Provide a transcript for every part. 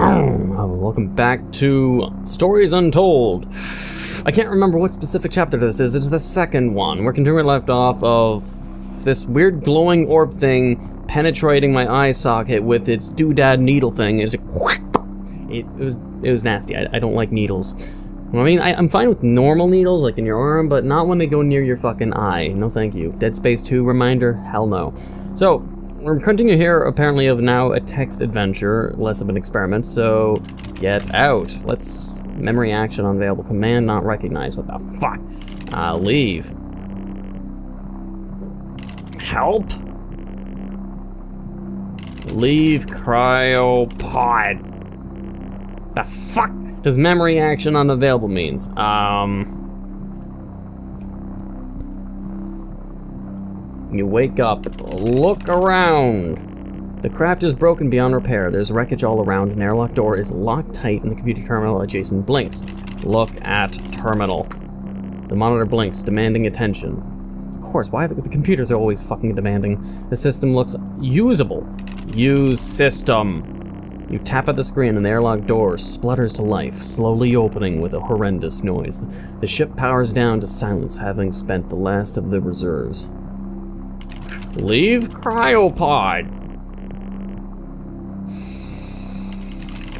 Welcome back to Stories Untold. I can't remember what specific chapter this is. It's the second one. We're continuing left off of this weird glowing orb thing penetrating my eye socket with its doodad needle thing. It was nasty. I don't like needles. I mean, I'm fine with normal needles, like in your arm, but not when they go near your fucking eye. No thank you. Dead Space 2 reminder? Hell no. So, we're continuing here, apparently, of now a text adventure, less of an experiment, so get out. Let's memory action on available command, not recognize. What the fuck? Leave. Help? Leave cryopod. The fuck does memory action unavailable means? You wake up, look around. The craft is broken beyond repair. There's wreckage all around. An airlock door is locked tight and the computer terminal adjacent blinks. Look at terminal. The monitor blinks, demanding attention. Of course, why the computers are always fucking demanding. The system looks usable. Use system. You tap at the screen and the airlock door splutters to life, slowly opening with a horrendous noise. The ship powers down to silence, having spent the last of the reserves. Leave cryopod.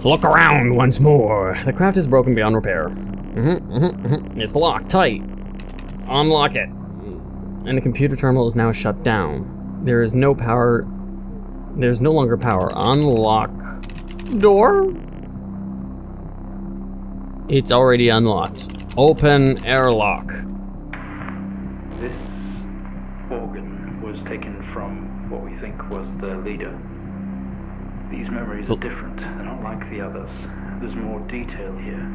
Look around once more. The craft is broken beyond repair. It's locked tight. Unlock it. And the computer terminal is now shut down. There is no power. There's no longer power. Unlock door? It's already unlocked. Open airlock. This organ was taken from what we think was the leader. These memories are different. They're not like the others. There's more detail here.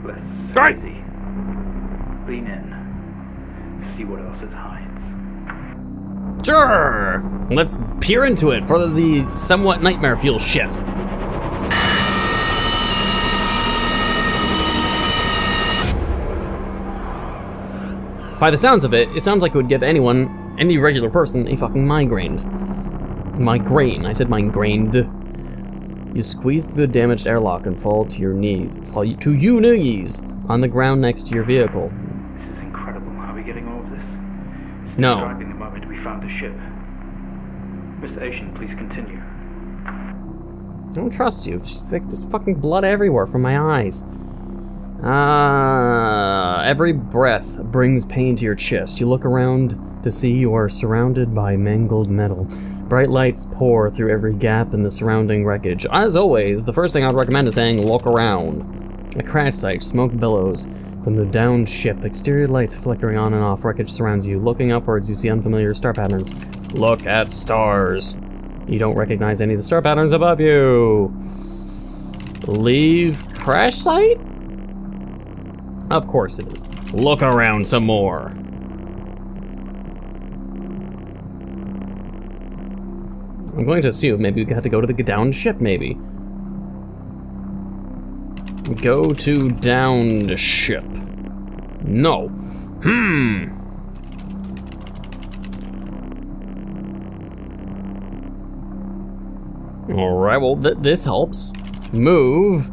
Less hazy. Lean in. See what else it hides. Sure! Let's peer into it for the somewhat nightmare fuel shit. By the sounds of it, it sounds like it would give anyone, any regular person, a fucking migraine. Migraine. I said migrained. You squeeze through the damaged airlock and fall to your knees. Fall to your knees on the ground next to your vehicle. This is incredible. Are we getting all of this? It's No. describing the moment we found the ship. Mr. Asian, please continue. I don't trust you. Just like there's fucking blood everywhere from my eyes. Every breath brings pain to your chest. You look around to see you are surrounded by mangled metal. Bright lights pour through every gap in the surrounding wreckage. As always, the first thing I'd recommend is saying look around. A crash site, smoke billows from the downed ship. Exterior lights flickering on and off. Wreckage surrounds you. Looking upwards, you see unfamiliar star patterns. Look at stars. You don't recognize any of the star patterns above you. Leave crash site? Of course it is. Look around some more. I'm going to assume maybe we had to go to the downed ship, maybe. Go to downed ship. No. Alright, well, this helps. Move.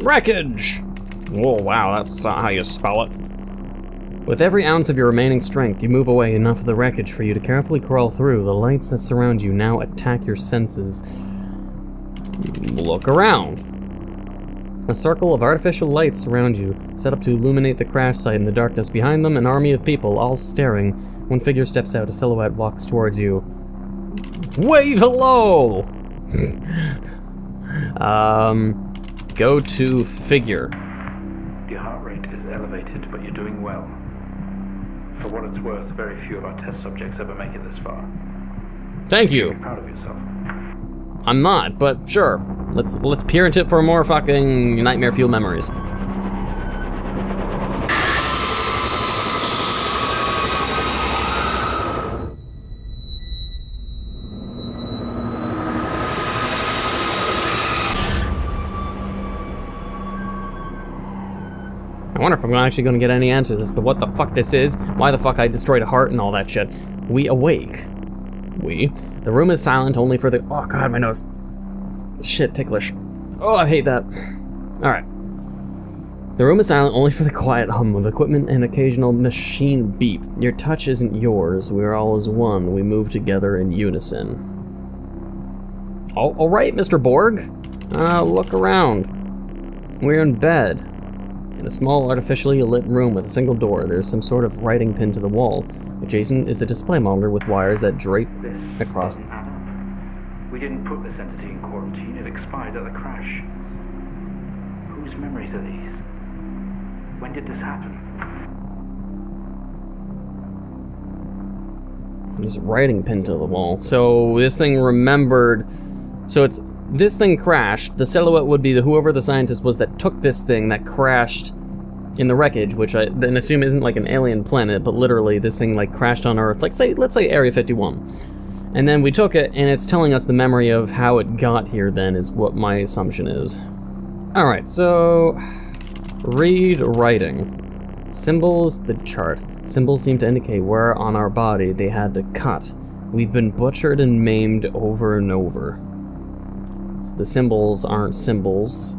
Wreckage! Oh, wow, that's how you spell it. With every ounce of your remaining strength, you move away enough of the wreckage for you to carefully crawl through. The lights that surround you now attack your senses. Look around. A circle of artificial lights surround you, set up to illuminate the crash site. In the darkness behind them, an army of people, all staring. One figure steps out, a silhouette walks towards you. Wave hello! Go to figure. Your heart rate is elevated, but you're doing well. For what it's worth, very few of our test subjects ever make it this far. Thank You you. should be proud of yourself. I'm not, but sure. Let's peer into it for more fucking nightmare fuel memories. I wonder if I'm actually going to get any answers as to what the fuck this is, why the fuck I destroyed a heart and all that shit. We awake. The room is silent only for the... Oh god, my nose. Shit, ticklish. Oh, I hate that. Alright. The room is silent only for the quiet hum of equipment and occasional machine beep. Your touch isn't yours. We are all as one. We move together in unison. Alright, Mr. Borg. Look around. We're in bed. In a small, artificially lit room with a single door, there's some sort of writing pinned to the wall. Adjacent is a display monitor with wires that drape across. We didn't put this entity in quarantine. It expired at the crash. Whose memories are these? When did this happen? There's writing pinned to the wall. So this thing remembered. So it's this thing crashed. The silhouette would be whoever the scientist was that took this thing that crashed in the wreckage, which I then assume isn't like an alien planet, but literally this thing like crashed on Earth. Like let's say Area 51. And then we took it, and it's telling us the memory of how it got here. Then is what my assumption is. All right, so read writing. Symbols, the chart. Symbols seem to indicate where on our body they had to cut. We've been butchered and maimed over and over. So the symbols aren't symbols.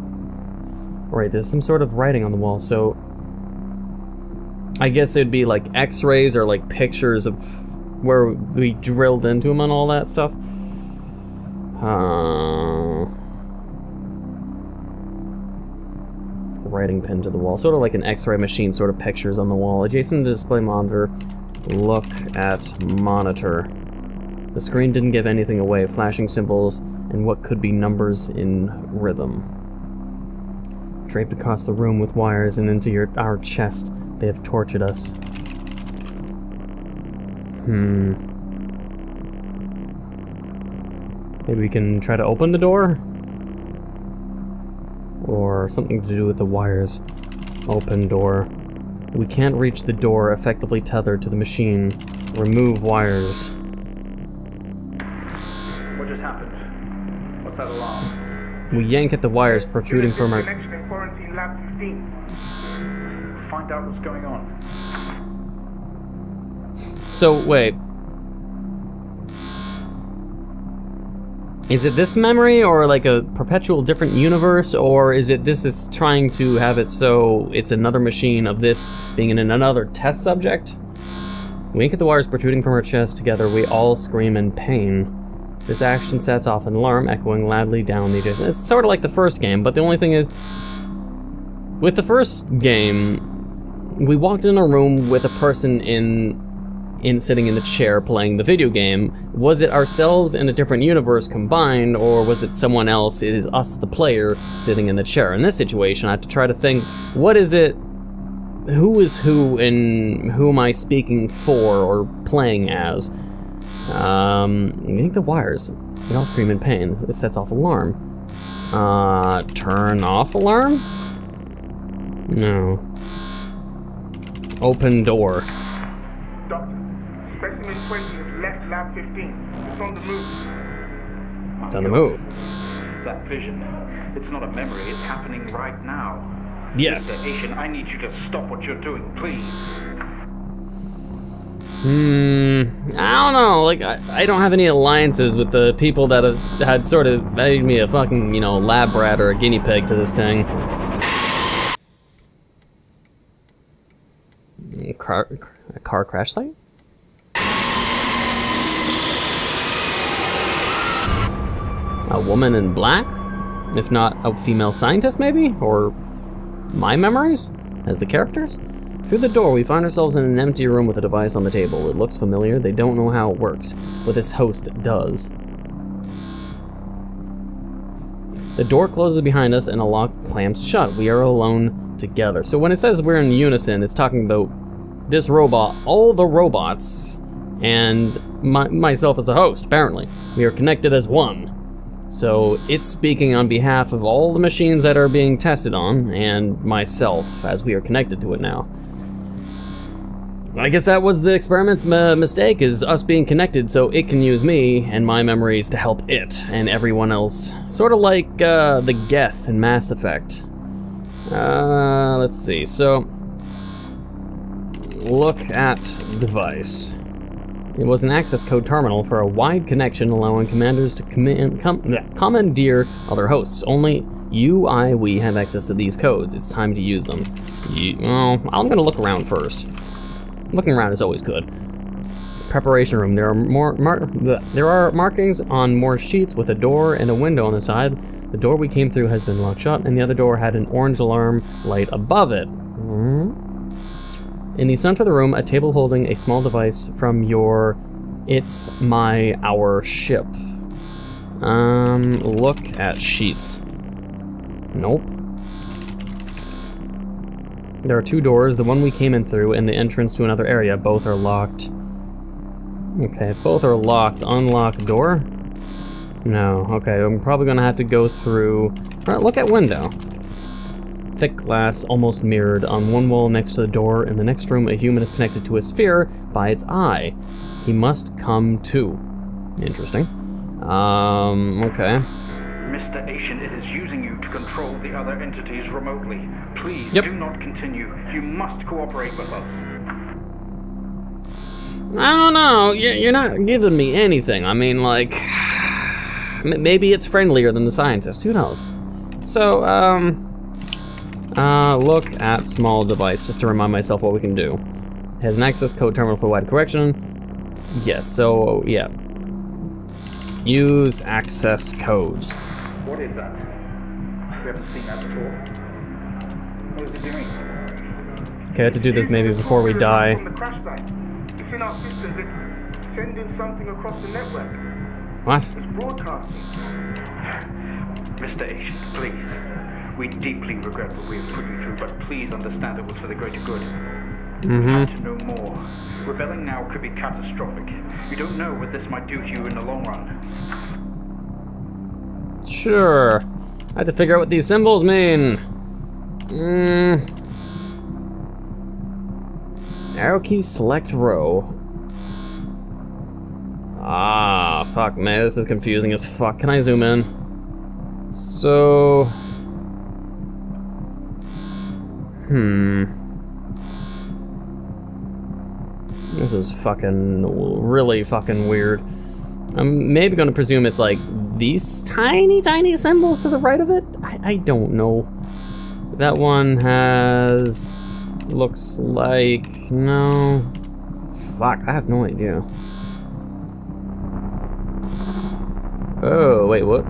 Right, there's some sort of writing on the wall, so I guess it'd be like x-rays or like pictures of where we drilled into them and all that stuff. Writing pinned to the wall, sort of like an x-ray machine, sort of pictures on the wall. Adjacent to the display monitor, look at monitor. The screen didn't give anything away, flashing symbols and what could be numbers in rhythm. Draped across the room with wires and into our chest, they have tortured us. Maybe we can try to open the door? Or something to do with the wires. Open door. We can't reach the door effectively tethered to the machine. Remove wires. What just happened? What's that alarm? We yank at the wires protruding from our... Connection in quarantine lab 15. Find out what's going on. So, wait. Is it this memory, or like a perpetual different universe, or is it this is trying to have it so it's another machine of this being in another test subject? We yank at the wires protruding from our chest. Together we all scream in pain. This action sets off an alarm echoing loudly down the adjacent. It's sort of like the first game, but the only thing is, with the first game, we walked in a room with a person in sitting in the chair playing the video game. Was it ourselves in a different universe combined, or was it someone else, it is us the player, sitting in the chair? In this situation, I have to try to think, what is it, who is who, and who am I speaking for or playing as? Yank the wires. We all scream in pain. This sets off alarm. Turn off alarm? No. Open door. Doctor, specimen 20 has left lab 15. It's on the move. It's on the move. That vision, it's not a memory, it's happening right now. Yes. Mr. Asian, I need you to stop what you're doing, please. I don't know, like, I don't have any alliances with the people that had sort of made me a fucking, you know, lab rat or a guinea pig to this thing. A car crash site? A woman in black? If not a female scientist, maybe? Or my memories? As the characters? Through the door, we find ourselves in an empty room with a device on the table. It looks familiar. They don't know how it works, but this host does. The door closes behind us and a lock clamps shut. We are alone together. So when it says we're in unison, it's talking about this robot, all the robots, and myself as a host, apparently. We are connected as one. So it's speaking on behalf of all the machines that are being tested on, and myself, as we are connected to it now. I guess that was the experiment's mistake, is us being connected so it can use me and my memories to help it and everyone else. Sort of like the Geth in Mass Effect. Let's see, so... look at device. It was an access code terminal for a wide connection allowing commanders to commandeer other hosts. Only we have access to these codes. It's time to use them. Well, I'm gonna look around first. Looking around is always good. Preparation room. There are markings on more sheets with a door and a window on the side. The door we came through has been locked shut, and the other door had an orange alarm light above it. In the center of the room, a table holding a small device from your our ship. Look at sheets. Nope. There are 2 doors, the one we came in through and the entrance to another area. Both are locked. Okay, if both are locked, unlock door? No, okay, I'm probably gonna have to go through... Alright, look at window. Thick glass, almost mirrored. On one wall next to the door, in the next room, a human is connected to a sphere by its eye. He must come too. Interesting. Okay. Mr. Asian, it is using you to control the other entities remotely. Please do not continue. You must cooperate with us. I don't know. You're not giving me anything. I mean, like... Maybe it's friendlier than the scientist. Who knows? So, look at small device, just to remind myself what we can do. It has an access code terminal for wide correction. Yes, so, yeah. Use access codes. What is that? We haven't seen that before. What is it doing? Okay, I have to do this maybe before we die. From the crash site. It's in our systems. It's sending something across the network. What? It's broadcasting. Mr. Asian, please. We deeply regret what we have put you through, but please understand it was for the greater good. We have to know more. Rebelling now could be catastrophic. You don't know what this might do to you in the long run. Sure. I have to figure out what these symbols mean. Arrow key select row. Ah, fuck, man, this is confusing as fuck. Can I zoom in? So... This is fucking, really fucking weird. I'm maybe gonna presume it's like these tiny, tiny symbols to the right of it? I don't know. That one has... looks like... no... Fuck, I have no idea. Oh, wait, what?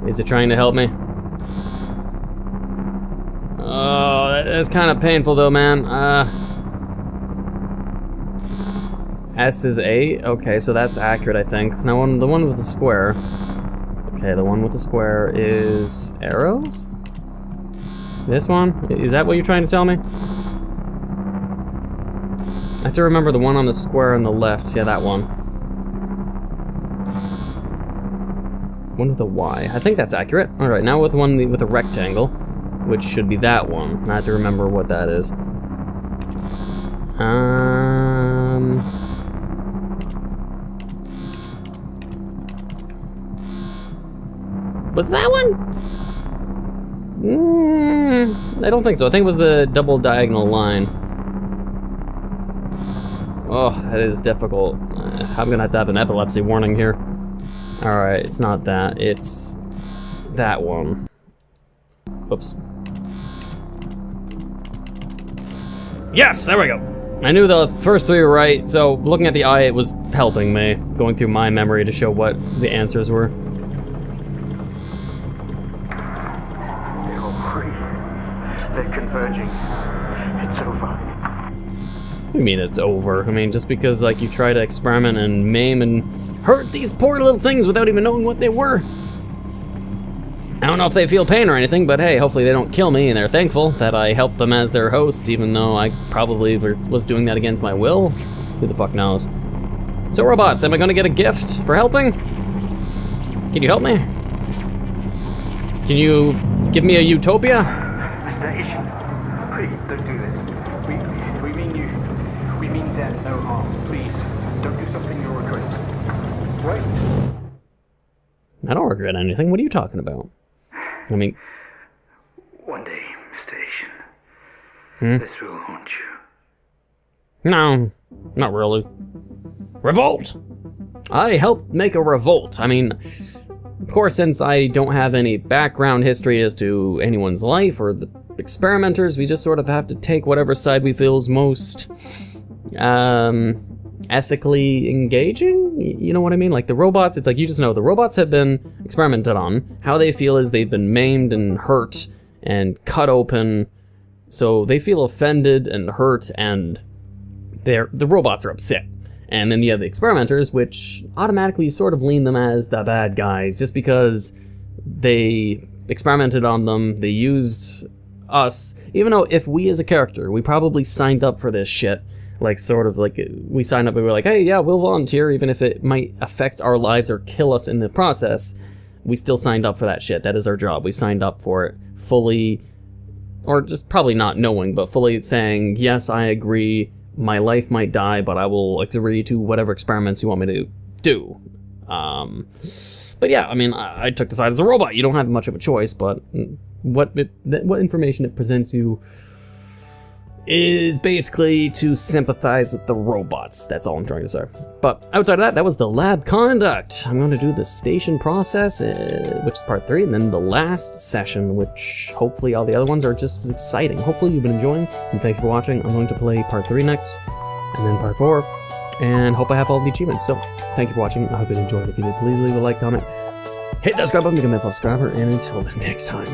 Is it trying to help me? Oh, that's kind of painful though, man. S is 8? Okay, so that's accurate, I think. Now, the one with the square... Okay, the one with the square is... arrows? This one? Is that what you're trying to tell me? I have to remember the one on the square on the left. Yeah, that one. One with a Y. I think that's accurate. Alright, now with one with a rectangle, which should be that one. I have to remember what that is. Was that one? I don't think so. I think it was the double diagonal line. Oh, that is difficult. I'm gonna have to have an epilepsy warning here. Alright, it's not that. It's that one. Oops. Yes, there we go. I knew the first 3 were right, so looking at the eye, it was helping me. Going through my memory to show what the answers were. They're converging. It's over. What do you mean it's over? I mean, just because, like, you try to experiment and maim and hurt these poor little things without even knowing what they were. I don't know if they feel pain or anything, but hey, hopefully they don't kill me, and they're thankful that I helped them as their host, even though I probably was doing that against my will. Who the fuck knows? So, robots, am I gonna get a gift for helping? Can you help me? Can you give me a utopia? Please, don't do this. We mean you. We mean them no harm. Please, don't do something you'll regret. Wait. I don't regret anything. What are you talking about? I mean... One day, Mr. Asian, this will haunt you. No, not really. Revolt! I helped make a revolt. I mean, Of course, since I don't have any background history as to anyone's life or the experimenters, we just sort of have to take whatever side we feel is most, ethically engaging? You know what I mean? Like the robots, it's like you just know the robots have been experimented on. How they feel is they've been maimed and hurt and cut open, so they feel offended and hurt, and the robots are upset. And then you have the experimenters, which automatically sort of lean them as the bad guys, just because they experimented on them, they used us, even though if we as a character, we probably signed up for this shit, like sort of like we signed up and we were like, hey, yeah, we'll volunteer, even if it might affect our lives or kill us in the process, we still signed up for that shit. That is our job. We signed up for it fully, or just probably not knowing, but fully saying, yes, I agree, my life might die, but I will agree to whatever experiments you want me to do. But yeah, I mean, I took the side as a robot. You don't have much of a choice, but what information it presents you is basically to sympathize with the robots. That's all I'm trying to say. But outside of that was the lab conduct. I'm going to do the station process, which is part 3, and then the last session, which hopefully all the other ones are just as exciting. Hopefully you've been enjoying, and thank you for watching. I'm going to play part 3 next, and then part 4, and hope I have all the achievements. So, thank you for watching. I hope you enjoyed. If you did, please leave a like, comment, hit that subscribe button, become a subscriber, and until the next time.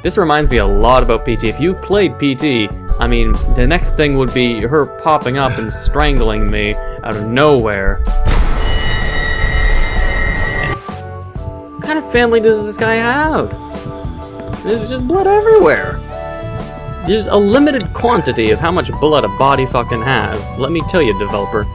This reminds me a lot about PT. If you played PT, I mean, the next thing would be her popping up and strangling me out of nowhere. What kind of family does this guy have? There's just blood everywhere. There's a limited quantity of how much blood a body fucking has. Let me tell you, developer.